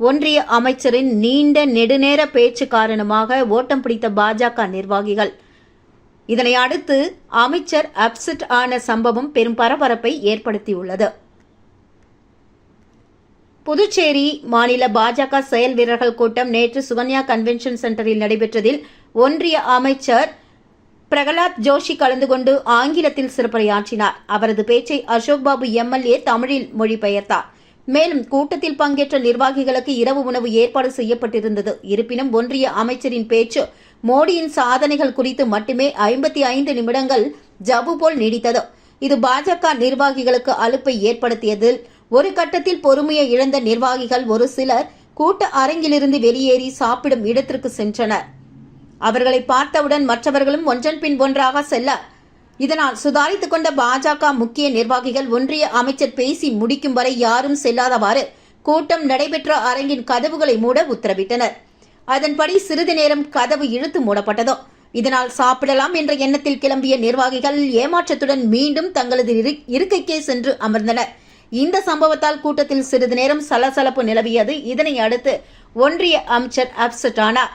ஒன்றிய அமைச்சரின் நீண்ட நெடுநேர பேச்சு காரணமாக ஓட்டம் பிடித்த பாஜக நிர்வாகிகள். இதனை அடுத்து அமைச்சர் அப்செட் ஆன சம்பவம் பெரும் பரபரப்பை ஏற்படுத்தியுள்ளது. புதுச்சேரி மாநில பாஜக செயல் வீரர்கள் கூட்டம் நேற்று சுகன்யா கன்வென்ஷன் சென்டரில் நடைபெற்றதில் ஒன்றிய அமைச்சர் பிரகலாத் ஜோஷி கலந்து கொண்டு ஆங்கிலத்தில் சிறப்புரையாற்றினார். அவரது பேச்சை அசோக் பாபு எம்எல்ஏ தமிழில் மொழிபெயர்த்தார். மேலும் கூட்டத்தில் பங்கேற்ற நிர்வாகிகளுக்கு இரவு உணவு ஏற்பாடு செய்யப்பட்டிருந்தது. இருப்பினும் ஒன்றிய அமைச்சரின் பேச்சு மோடியின் சாதனைகள் குறித்து மட்டுமே 55 நிமிடங்கள் ஜவ்வு போல் நீடித்தது. இது பாஜக நிர்வாகிகளுக்கு அலுப்பை ஏற்படுத்தியதில் ஒரு கட்டத்தில் பொறுமையை இழந்த நிர்வாகிகள் ஒரு சிலர் கூட்ட அரங்கிலிருந்து வெளியேறி சாப்பிடும் இடத்திற்கு சென்றனர். அவர்களை பார்த்தவுடன் மற்றவர்களும் ஒன்றன் பின் ஒன்றாக செல்ல, இதனால் சுதாரித்துக் கொண்ட பாஜக முக்கிய நிர்வாகிகள் ஒன்றிய அமைச்சர் பேசி முடிக்கும் வரை யாரும் செல்லாதவாறு கூட்டம் நடைபெற்ற அரங்கின் கதவுகளை மூட உத்தரவிட்டனர். அதன்படி சிறிது நேரம் கதவு இழுத்து மூடப்பட்டது. இதனால் சாப்பிடலாம் என்ற எண்ணத்தில் கிளம்பிய நிர்வாகிகள் ஏமாற்றத்துடன் மீண்டும் தங்களது இருக்கைக்கே சென்று அமர்ந்தனர். இந்த சம்பவத்தால் கூட்டத்தில் சிறிது நேரம் சலசலப்பு நிலவியது. இதனை அடுத்து ஒன்றிய அமைச்சர் அப்செட் ஆனார்.